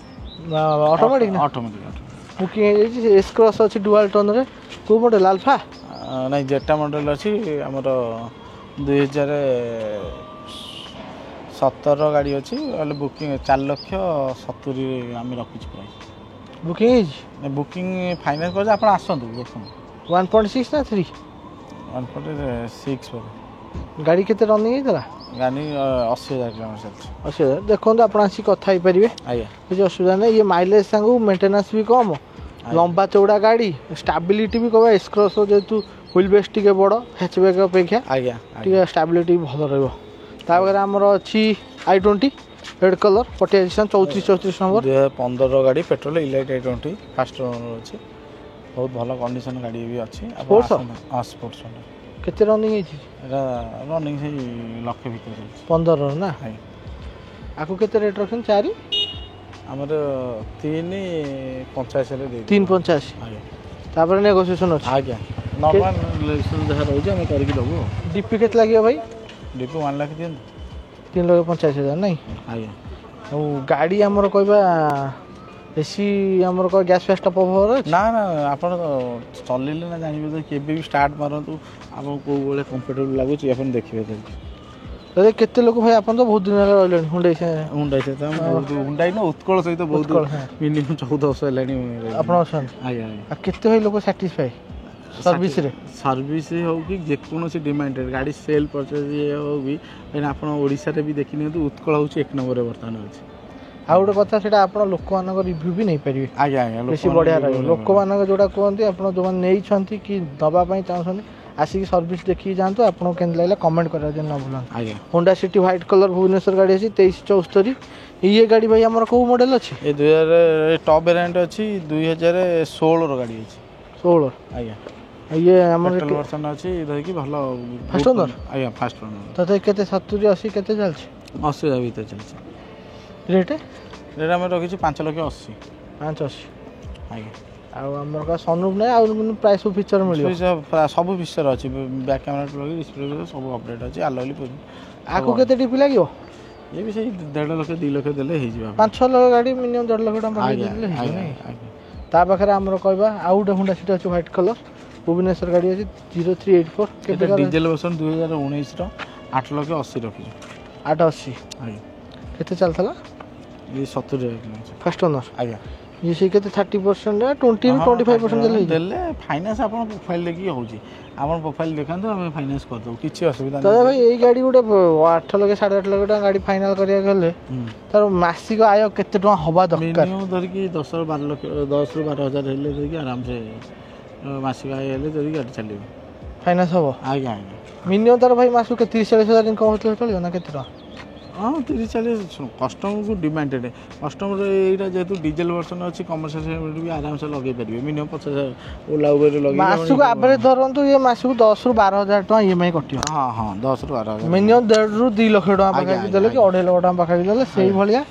ଅଟୋମେଟିକ୍ ନା ଅଟୋମେଟିକ୍ ବୁକିଂ ହେଇଯାଇଛି ଏସ୍ କ୍ରସ୍ ଅଛି ଡୁଆଲ୍ ଟନ୍ରେ କେଉଁ ମଡ଼େଲ୍ ଆଲଫା ନାଇଁ ଜେଟା ମଡ଼େଲ୍ ଅଛି ଆମର 2017 ଗାଡ଼ି ଅଛି ହେଲେ ବୁକିଂ 4,70,000 ଆମେ ରଖିଛୁ ପ୍ରାଇସ୍ ବୁକିଂ ହେଇଛି ବୁକିଂ ଫାଇନାନ୍ସ କରିଛି ଆପଣ ଆସନ୍ତୁ ଦେଖନ୍ତୁ 1.6 ନା 3 1.6 ପରେ ଗାଡ଼ି କେତେ ରନିଂ ହେଇଥିଲା ଗାଡ଼ି 80,000 କିଲୋମିଟର ଚାଲିଛି 80,000 ଦେଖନ୍ତୁ ଆପଣ ଆସିକି କଥା ହେଇପାରିବେ ଆଜ୍ଞା କିଛି ଅସୁବିଧା ନାହିଁ ଇଏ ମାଇଲେଜ୍ ସାଙ୍ଗକୁ ମେଣ୍ଟେନାନ୍ସ ବି କମ୍ ଲମ୍ବା ଚଉଡ଼ା ଗାଡ଼ି ଷ୍ଟାବିଲିଟି ବି କହିବା ଏସ୍କ୍ରସ୍ ଯେହେତୁ ହୁଇଲ୍ ବେସ୍ ଟିକେ ବଡ଼ ହ୍ୟାଚବ୍ୟାକ୍ ଅପେକ୍ଷା ଆଜ୍ଞା ଟିକେ ଷ୍ଟାବିଲିଟି ବି ଭଲ ରହିବ ତା ପାଖରେ ଆମର ଅଛି i20 red colour Patia 34 number 2015 ଗାଡ଼ି petrol elite i20 first owner ଅଛି ବହୁତ ଭଲ କଣ୍ଡିସନ ଗାଡ଼ି ବି ଅଛି ସ୍ପୋର୍ଟସ୍ କେତେ ରନିଂ ହେଇଛି ଏଇଟା ରନିଂ ସେଇ ଲକ୍ଷେ ଭିତରେ ଚାଲିଛି 15 ନା ଆଜ୍ଞା ଆକୁ କେତେ ରେଟ୍ ରଖିଛନ୍ତି 4 ଆମର 385 ଦେଇ 385 ଆଜ୍ଞା ତାପରେ ନେଗୋସିଏସନ୍ ଅଛି ଆଜ୍ଞା ନର୍ମାଲ ଲେକ୍ସନ୍ ଯାହା ରହୁଛି ଆମେ କରିକି ଦେବୁ ଡିପି କେତେ ଲାଗିବ ଭାଇ ଡିପି 1 ଲାଖ ଦିଅନ୍ତୁ 3,85,000 ନାଇଁ ଆଜ୍ଞା ଆଉ ଗାଡ଼ି ଆମର କହିବା ଏସି ଆମର କହ ଗ୍ୟାସ୍ ଫ୍ୟାସ୍ ଟପ୍ ଅଫ୍ ଅଛି ନା ନା ଆପଣ ଚଲେଇଲେ ନା ଜାଣିବେ ତ କେବେ ବି ଷ୍ଟାର୍ଟ ମାରନ୍ତୁ ଆପଣଙ୍କୁ କେଉଁ ଭଳିଆ କମ୍ଫର୍ଟେବୁଲ୍ ଲାଗୁଛି ଆପଣ ଦେଖିବେ ଯଦି କେତେ ଲୋକ ଭାଇ ଆପଣ ତ ବହୁତ ଦିନ ହେଲା ରହିଲେଣି ହୁଣ୍ଡାଇ ହୁଣ୍ଡାଇ ସହିତ ହୁଣ୍ଡାଇ ନା ଉତ୍କଳ ସହିତ ବହୁତ ମିନିମମ୍ 14 ବର୍ଷ ହେଲାଣି ଆପଣ ଅଛନ୍ତି ଆଜ୍ଞା ଆଉ କେତେ ଭାଇ ଲୋକ ସାଟିସ୍ଫାଏ ସର୍ଭିସରେ ସର୍ଭିସ ହେଉ କି ଯେକୌଣସି ଡିମାଣ୍ଡେଡ଼ ଗାଡ଼ି ସେଲ୍ ପରଚେଜ୍ ହେଉ ବି କାହିଁକିନା ଆପଣ ଓଡ଼ିଶାରେ ବି ଦେଖିନିଅନ୍ତୁ ଉତ୍କଳ ହେଉଛି 1 ନମ୍ବରରେ ବର୍ତ୍ତମାନ ଅଛି ଆଉ ଗୋଟେ କଥା ସେଇଟା ଆପଣ ଲୋକମାନଙ୍କ ରିଭ୍ୟୁ ବି ନେଇପାରିବେ ଆଜ୍ଞା ଆଜ୍ଞା ବେଶୀ ବଢ଼ିଆ ରହିବ ଲୋକମାନଙ୍କ ଯେଉଁଟା କୁହନ୍ତି ଆପଣ ଯେଉଁମାନେ ନେଇଛନ୍ତି କି ଦେବା ପାଇଁ ଚାହୁଁଛନ୍ତି ଆସିକି ସର୍ଭିସ୍ ଦେଖିକି ଯାଆନ୍ତୁ ଆପଣଙ୍କୁ କେମିତି ଲାଗିଲା କମେଣ୍ଟ କରିବା ଯେ ନ ଭୁଲନ୍ତୁ ଆଜ୍ଞା Honda city white colour Bhubaneswar ଗାଡ଼ି ଅଛି 2374 ଇଏ ଗାଡ଼ି ଭାଇ ଆମର କେଉଁ ମଡ଼େଲ୍ ଅଛି ଏ 2000 ଟପ୍ ଭେରିଆଣ୍ଟ ଅଛି 2016ର ଗାଡ଼ି ଅଛି 16 ଆଜ୍ଞା ଇଏ ଆମର ପେଟ୍ରୋଲ ଭର୍ସନ ଅଛି ଧରିକି ଭଲ ଫାଷ୍ଟ ଓନର୍ ଆଜ୍ଞା ଫାଷ୍ଟ ଓନର୍ ତଥାପି କେତେ 70 80 କେତେ ଚାଲିଛି 80,000 ଭିତରେ ଚାଲିଛି ରେଟ୍ ରେଟ୍ ଆମେ ରଖିଛୁ 5,80,000 580 ଆଜ୍ଞା ଆଉ ଆମର ସନରୁଫ୍ ନାହିଁ ଆଉ ପ୍ରାୟ ସବୁ ଫିଚର ମିଳିବ ସବୁ ଫିଚର ଅଛି ବ୍ୟାକ୍ କ୍ୟାମେରା ଲଗେଇ ଡିସପ୍ଲେ ସବୁ ଅପଡେଟ୍ ଅଛି ଆଲୋଲି ଆକୁ କେତେ ଟିପି ଲାଗିବ ଇଏ ବି ସେଇ 1.5 ଲକ୍ଷ 2 ଲକ୍ଷ ଦେଲେ ହେଇଯିବ 5-6 ଲକ୍ଷ ଗାଡ଼ି ମିନିମମ୍ 1.5 ଲକ୍ଷ ଟଙ୍କା ଦେଲେ ହେଇଯିବ ତା ପାଖରେ ଆମର କହିବା ଆଉ ଗୋଟେ ହୁଣ୍ଡା ସିଟି ଅଛି ହ୍ୱାଇଟ୍ କଲର୍ ଭୁବନେଶ୍ୱର ଗାଡ଼ି ଅଛି 0384 କେତେ ଡିଜେଲ ଭର୍ସନ୍ 2019ର 8,80,000 ରଖିଛୁ 880 ଆଜ୍ଞା କେତେ ଚାଲିଥିଲା ଇଏ 70 ଫାଷ୍ଟ ଓନର୍ ଆଜ୍ଞା ଇଏ ସେଇ କେତେ 30% 20-25% ଦେଲେ ଫାଇନାନ୍ସ ଆପଣ ପ୍ରୋଫାଇଲ୍ ଦେଖିକି ହେଉଛି ଆପଣ ପ୍ରୋଫାଇଲ୍ ଦେଖାନ୍ତୁ ଆମେ ଫାଇନାନ୍ସ କରିଦେବୁ କିଛି ଅସୁବିଧା ନାହିଁ ଭାଇ ଏଇ ଗାଡ଼ି ଗୋଟେ 8 ଲକ୍ଷ 8.5 ଲକ୍ଷ ଟଙ୍କା ଗାଡ଼ି ଫାଇନାଲ୍ କରିବାକୁ ହେଲେ ତାର ମାସିକ ଆୟ କେତେ ଟଙ୍କା ହେବା ଦରକାର ମିନିମମ୍ ଧରିକି 10ରୁ 12,000 ହେଲେ ଧରିକି ଆରାମସେ ମାସିକ ଆୟ ହେଲେ ଧରିକି ଗାଡ଼ି ଚାଲିବ ଫାଇନାନ୍ସ ହେବ ଆଜ୍ଞା ଆଜ୍ଞା ମିନିମମ୍ ତାର ଭାଇ ମାସକୁ 30-40,000 ଇନକମ୍ ହେଉଥିଲେ ଚଳିବ ନା କେତେ ଟଙ୍କା ହଁ 30-40 କଷ୍ଟମରକୁ ଡିମାଣ୍ଡେଡ଼ କଷ୍ଟମର ଏଇଟା ଯେହେତୁ ଡିଜେଲ ଭର୍ସନ ଅଛି କମର୍ସିଆଲ ବି ଆରାମସେ ଲଗେଇ ପାରିବେ ମିନିମମ୍ 50,000 ଓଲା ଉବେରରେ ଲଗେଇ ମାସକୁ ଆଭରେଜ ଧରନ୍ତୁ ଇଏ ମାସକୁ 10ରୁ 12,000 ଟଙ୍କା ଇଏମଆଇ କଟିବ ହଁ ହଁ 10ରୁ 12,000 ମିନିମମ୍ 1.5ରୁ 2 ଲକ୍ଷ ଟଙ୍କା ପାଖାପାଖି ଦେଲେ କି 2.5 ଲକ୍ଷ ଟଙ୍କା ପାଖାପାଖି ଦେଲେ ସେଇଭଳିଆ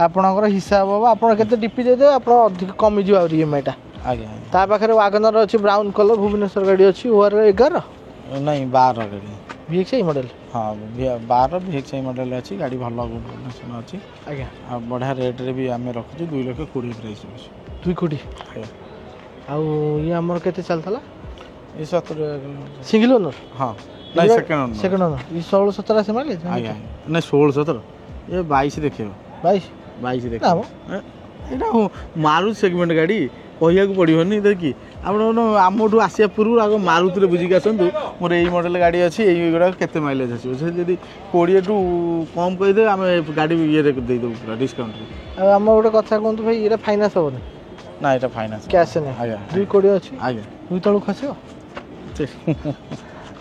ଆପଣଙ୍କର ହିସାବ ହେବ ଆପଣ କେତେ ଡିପି ଦେଇଦେବେ ଆପଣ ଅଧିକ କମିଯିବ ଆହୁରି ଇଏମଆଇଟା ଆଜ୍ଞା ତା ପାଖରେ ୱାଗନର ଅଛି ବ୍ରାଉନ୍ କଲର୍ ଭୁବନେଶ୍ୱର ଗାଡ଼ି ଅଛି ଓଆର 11 ନାଇଁ 12 ଗାଡ଼ି VXI ମଡ଼େଲ୍ ହଁ 12 VXI ମଡ଼େଲ୍ ଅଛି ଗାଡ଼ି ଭଲ କଣ୍ଡିସନ୍ ଅଛି ଆଜ୍ଞା ଆଉ ବଢ଼ିଆ ରେଟ୍ରେ ବି ଆମେ ରଖୁଛୁ 2,20,000 ପ୍ରାଇସ୍ ଅଛି 2 କୋଟି ଆଜ୍ଞା ଆଉ ଇଏ ଆମର କେତେ ଚାଲିଥିଲା ଏ 70 ସିଙ୍ଗଲ ଓନର୍ ହଁ ନାଇଁ ସେକେଣ୍ଡ ଓନର୍ ଏ 16-17 ଆସେ ମାଇଲେଜ୍ ଆଜ୍ଞା ନାଇଁ 16-17 ଏ 22 ଦେଖେଇବ 22 ଦେଖେଇବ ଏଇଟା ମାରୁତି ସେଗମେଣ୍ଟ ଗାଡ଼ି କହିବାକୁ ପଡ଼ିବନି ଦେଖି ଆପଣ ଆମଠୁ ଆସିବା ପୂର୍ବରୁ ଆଗ ମାରୁତିରେ ବୁଝିକି ଆସନ୍ତୁ ମୋର ଏଇ ମଡ଼େଲ୍ ଗାଡ଼ି ଅଛି ଏଇଗୁଡ଼ାକ କେତେ ମାଇଲେଜ୍ ଆସିବ ସେ ଯଦି 20ଠୁ କମ୍ କହିଦେବେ ଆମେ ଗାଡ଼ି ଇଏରେ ଦେଇଦେବୁ ପୁରା ଡିସ୍କାଉଣ୍ଟରେ ଆଉ ଆମ ଗୋଟେ କଥା କୁହନ୍ତୁ ଭାଇ ଏଇଟା ଫାଇନାନ୍ସ ହେବନି ନା ଏଇଟା ଫାଇନାନ୍ସ କ୍ୟାସ୍ ନାହିଁ ଆଜ୍ଞା 2 କୋଟି ଅଛି ଆଜ୍ଞା 2 ତଳକୁ ଖସିବ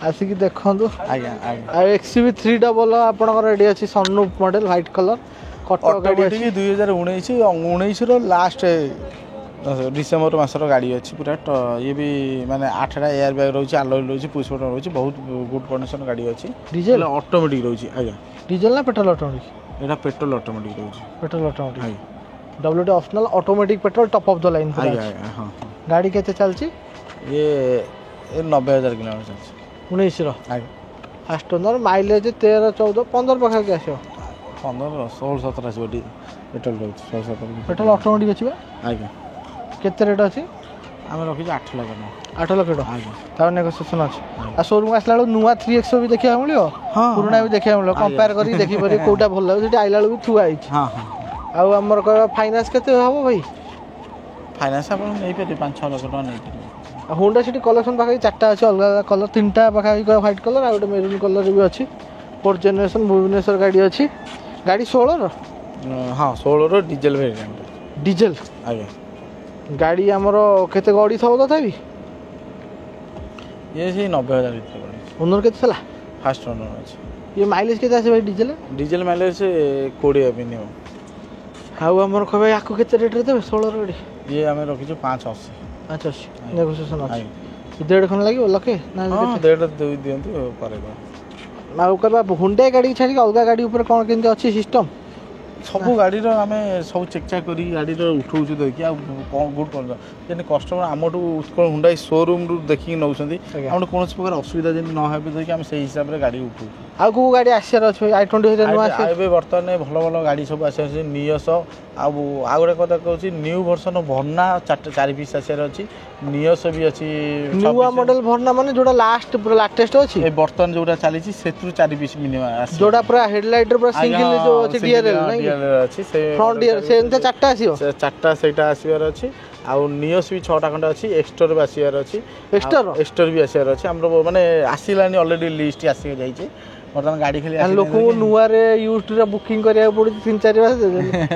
ଆସିକି ଦେଖନ୍ତୁ ଆଜ୍ଞା ଆଜ୍ଞା ଆଉ XUV300 ଆପଣଙ୍କର ରେଡ଼ି ଅଛି ସନରୁଫ୍ ମଡ଼େଲ୍ ହ୍ୱାଇଟ୍ କଲର୍ କଟକ ଗାଡ଼ି ଅଛି 2019ର ଲାଷ୍ଟ ଡିସେମ୍ବର ମାସର ଗାଡ଼ି ଅଛି ପୁରା ଇଏ ବି ମାନେ 8ଟା ଏୟାର ବ୍ୟାଗ୍ ରହୁଛି ଆଲୋଇ ରହୁଛି ପୁସ୍ ବଟନ୍ ରହୁଛି ବହୁତ ଗୁଡ୍ କଣ୍ଡିସନ୍ ଗାଡ଼ି ଅଛି ଡିଜେଲ ଅଟୋମେଟିକ୍ ରହୁଛି ଆଜ୍ଞା ଡିଜେଲ ନା ପେଟ୍ରୋଲ ଅଟୋମେଟିକ୍ ଏଇଟା ପେଟ୍ରୋଲ ଅଟୋମେଟିକ୍ ରହୁଛି ପେଟ୍ରୋଲ ଅଟୋମେଟିକ୍ ଆଜ୍ଞା WD optional automatic petrol top of the line ଆଜ୍ଞା ଆଜ୍ଞା ହଁ ଗାଡ଼ି କେତେ ଚାଲିଛି ଇଏ 90,000 କିଲୋମିଟର ଚାଲିଛି 19ର ଆଜ୍ଞା ଫାଷ୍ଟ ଓନର୍ ମାଇଲେଜ୍ 13-14-15 ପାଖାପାଖି ଆସିବ 15-16-17 ଆସିବ ପେଟ୍ରୋଲ ରହୁଛି 16-17 ପେଟ୍ରୋଲ ଅଟୋମେଟିକ୍ ଅଛି ବା ଆଜ୍ଞା କେତେ ରେଟ୍ ଅଛି ଆମେ ରଖିଛୁ 8 ଲକ୍ଷ ଟଙ୍କା 8 ଲକ୍ଷ ଟଙ୍କା ଆଜ୍ଞା ତାର ନେଗୋସିଏସନ୍ ଅଛି ଆଉ ସୋରୁମ୍ ଆସିଲା ବେଳକୁ ନୂଆ 3XO ବି ଦେଖିବାକୁ ମିଳିବ ପୁରୁଣା ବି ଦେଖିବାକୁ ମିଳିବ କମ୍ପେୟାର କରିକି ଦେଖିପାରିବେ କେଉଁଟା ଭଲ ଲାଗୁଛି ସେଠି ଆଇଲା ବେଳକୁ ଥୁଆ ହେଇଛି ହଁ ହଁ ଆଉ ଆମର କହିବା ଫାଇନାନ୍ସ କେତେ ହେବ ଭାଇ ଫାଇନାନ୍ସ ଆପଣ ନେଇପାରିବେ 5-6 ଲକ୍ଷ ଟଙ୍କା ନେଇପାରିବେ ଆଉ ହୋଣ୍ଡା ସିଟି କଲେକ୍ସନ୍ ପାଖାପାଖି 4ଟା ଅଛି ଅଲଗା ଅଲଗା କଲର୍ 3ଟା ପାଖାପାଖି ହ୍ୱାଇଟ୍ କଲର୍ ଆଉ ଗୋଟେ ମେରୁନ୍ କଲର୍ ବି ଅଛି 4th ଜେନେରେସନ୍ ଭୁବନେଶ୍ୱର ଗାଡ଼ି ଅଛି ଗାଡ଼ି 16ର ହଁ 16ର ଡିଜେଲ ଭେରିଏଣ୍ଟ ଡିଜେଲ ଆଜ୍ଞା ଗାଡ଼ି ଆମର କେତେ ଗଡ଼ି ଥିବ ତଥାପି ଇଏ ସେଇ 90,000 ଭିତରେ ଗଡ଼ି ଓନର୍ କେତେ ଥିଲା ଫାଷ୍ଟ ଓନର୍ ଅଛି ଇଏ ମାଇଲେଜ୍ କେତେ ଆସିବ ଭାଇ ଡିଜେଲ ମାଇଲେଜ୍ 20 ମିନିମମ୍ ଆଉ ଆମର କହିବା ୟାକୁ କେତେ ରେଟ୍ରେ ଦେବେ 16ର ଗାଡ଼ି ଇଏ ଆମେ ରଖିଛୁ 580 ନେଗୋସିଏସନ୍ ଅଛି 1.5 ଖଣ୍ଡେ ଲାଗିବ ଲକ୍ଷେ ନା ଦିଅନ୍ତୁ ପରେ ଆଉ କହିବା ହୁଣ୍ଡାଇ ଗାଡ଼ି ଛାଡ଼ିକି ଅଲଗା ଗାଡ଼ି ଉପରେ କ'ଣ କେମିତି ଅଛି ସିଷ୍ଟମ୍ ସବୁ ଗାଡ଼ିର ଆମେ ସବୁ ଚେକ୍ ଚାକ୍ କରିକି ଗାଡ଼ିର ଉଠଉଛୁ ଦେଖି ଆଉ କ'ଣ ଗୁଡ୍ କ'ଣ ଯେମିତି କଷ୍ଟମର ଆମଠୁ ଉତ୍କଳ ହୁଣ୍ଡାଇ ସୋରୁମ୍ରୁ ଦେଖିକି ନେଉଛନ୍ତି ଆମର କୌଣସି ପ୍ରକାର ଅସୁବିଧା ଯେମିତି ନ ହେବେ ଦେଖି ଆମେ ସେଇ ହିସାବରେ ଗାଡ଼ି ଉଠଉଛୁ। ଆଉ କେଉଁ ଗାଡ଼ି ଆସିବାର ଅଛି i20 ନୂଆ ଆସିବ ଏବେ ବର୍ତ୍ତମାନ ଭଲ ଭଲ ଗାଡ଼ି ସବୁ ଆସିବାର ଅଛି ନିଅସ ଆଉ ଗୋଟେ କଥା କହୁଛି ନ୍ୟୁ ଭର୍ସନ ଭର୍ଣ୍ଣା 4 ପିସ୍ ଆସିବାର ଅଛି ନିଅସ ବି ଅଛି ନୂଆ ମଡେଲ ଭର୍ଣ୍ଣା ମାନେ ଯୋଉଟା ଲାଷ୍ଟ ପୁରା ଲାଟେଷ୍ଟ ଅଛି ଏ ବର୍ତ୍ତମାନ ଯୋଉଟା ଚାଲିଛି ସେଥିରୁ 4 ପିସ୍ ମିନିମମ୍ ଆସିବ ଯୋଉଟା ପୁରା ହେଡଲାଇଟ ର ପୁରା ସିଙ୍ଗଲ ଯୋଉ ଅଛି DRL ନାଇଁ ଅଛି ସେ ଫ୍ରଣ୍ଟ DRL ସେ ଏମିତି 4ଟା ଆସିବ 4ଟା ସେଇଟା ଆସିବାର ଅଛି ଆଉ ନିଅସ ବି 6ଟା ଖଣ୍ଡେ ଅଛି ଏକ୍ସଟର ବି ଆସିବାର ଅଛି ଏକ୍ସଟର ବି ଆସିବାର ଅଛି ଆମର ମାନେ ଆସିଲାନି ଅଲରେଡି ଲିଷ୍ଟ ଆସି ଯାଇଛି ବର୍ତ୍ତମାନ ଗାଡ଼ି ଖାଲି ଲୋକଙ୍କୁ ନୂଆରେ ୟୁଜ୍ଡରେ ବୁକିଂ କରିବାକୁ ପଡୁଛି 3-4 ମାସ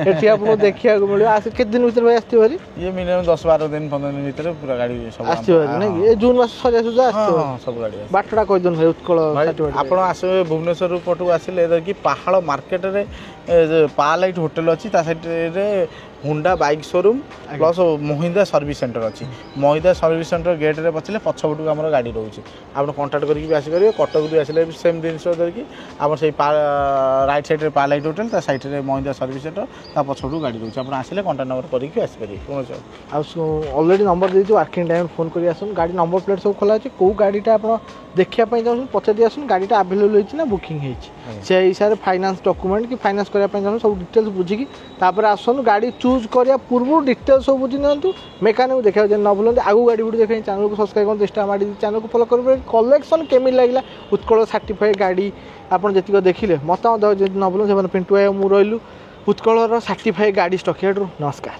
ଏଠି ଆପଣଙ୍କୁ ଦେଖିବାକୁ ମିଳିବ ଆସି କେତେ ଦିନ ଭିତରେ ଭାଇ ଆସିଥିବ ଭାରି ଇଏ ମିନିମମ୍ 10-12 ଦିନ 15 ଦିନ ଭିତରେ ପୁରା ଗାଡ଼ି ସବୁ ଆସିଥିବ ଭାରି ନାଇଁ ଏ ଜୁନ ମାସ ସରିଆ ସୁଦ୍ଧା ଆସିଥିବ ସବୁ ଗାଡ଼ି ବାଟଟା କହିଦିଅନ୍ତୁ ଭାଇ ଉତ୍କଳ ଆପଣ ଆସିବେ ଭୁବନେଶ୍ୱର ପଟକୁ ଆସିଲେ କି ପାହାଳ ମାର୍କେଟରେ ପାଲାଇଟ୍ ହୋଟେଲ ଅଛି ତା ସାଇଡ଼ରେ Honda bike showroom plus Mahindra service centre ଅଛି ମହିନ୍ଦ୍ରା ସର୍ଭିସ୍ ସେଣ୍ଟର ଗେଟ୍ରେ ପଚିଲେ ପଛପଟକୁ ଆମର ଗାଡ଼ି ରହୁଛି ଆପଣ କଣ୍ଟାକ୍ଟ କରିକି ବି ଆସିପାରିବେ କଟକରୁ ଆସିଲେ ବି ସେମ୍ ଜିନିଷ ଧରିକି ଆପଣ ସେଇ ରାଇଟ୍ ସାଇଡ଼୍ରେ ପାଲାଇଟ୍ ହୋଟେଲ ତା ସାଇଡ଼୍ରେ ମହିନ୍ଦ୍ରା ସର୍ଭିସ୍ ସେଣ୍ଟର ତା ପଛପଟକୁ ଗାଡ଼ି ରହୁଛି ଆପଣ ଆସିଲେ କଣ୍ଟାକ୍ଟ ନମ୍ବର କରିକି ଆସିପାରିବେ କୌଣସି ଆଉ ଅଲରେଡ଼ି ନମ୍ବର ଦେଇଛୁ ୱାର୍କିଂ ଟାଇମ୍ ଫୋନ୍ କରି ଆସନ୍ତୁ ଗାଡ଼ି ନମ୍ବର ପ୍ଲେଟ୍ ସବୁ ଖୋଲା ଅଛି କେଉଁ ଗାଡ଼ିଟା ଆପଣ ଦେଖିବା ପାଇଁ ଚାହୁଁଛନ୍ତି ପଚାରି ଆସନ୍ତୁ ଗାଡ଼ିଟା ଆଭେଲେବଲ୍ ହେଇଛି ନା ବୁକିଂ ହେଇଛି ସେଇ ହିସାବରେ ଫାଇନାନ୍ସ ଡକ୍ୟୁମେଣ୍ଟ କି ଫାଇନାନ୍ସ କରିବା ପାଇଁ ଚାହୁଁଛନ୍ତି ସବୁ ଡିଟେଲ୍ସ ବୁଝିକି ତାପରେ ଆସନ୍ତୁ ଗାଡ଼ି ଚୁଜ୍ କରିବା ପୂର୍ବରୁ ଡିଟେଲ୍ସ ସବୁ ବୁଝି ନିଅନ୍ତୁ ମେକାନିକ୍ ଦେଖିବାକୁ ଯେମିତି ନ ଭୁଲନ୍ତି ଆଗକୁ ଗାଡ଼ି ଗୁଡ଼ି ଦେଖାଇ ଚ୍ୟାନେଲକୁ ସବସ୍କ୍ରାଇବ୍ କରନ୍ତୁ ଚେଷ୍ଟା ମାଡ଼ି ଚ୍ୟାନେଲକୁ ଫଲୋ କରିପାରିବେ କଲେକ୍ସନ୍ କେମିତି ଲାଗିଲା ଉତ୍କଳ ସାର୍ଟିଫାଇଡ୍ ଗାଡ଼ି ଆପଣ ଯେତିକି ଦେଖିଲେ ମତାମତ ଯଦି ନ ଭୁଲନ୍ତୁ ସେମାନେ ପିଣ୍ଟୁ ଭାଇ ମୁଁ ରହିଲୁ ଉତ୍କଳର ସାର୍ଟିଫାଇଡ୍ ଗାଡ଼ି ଷ୍ଟକ୍ ୟାର୍ଡରୁ ନମସ୍କାର।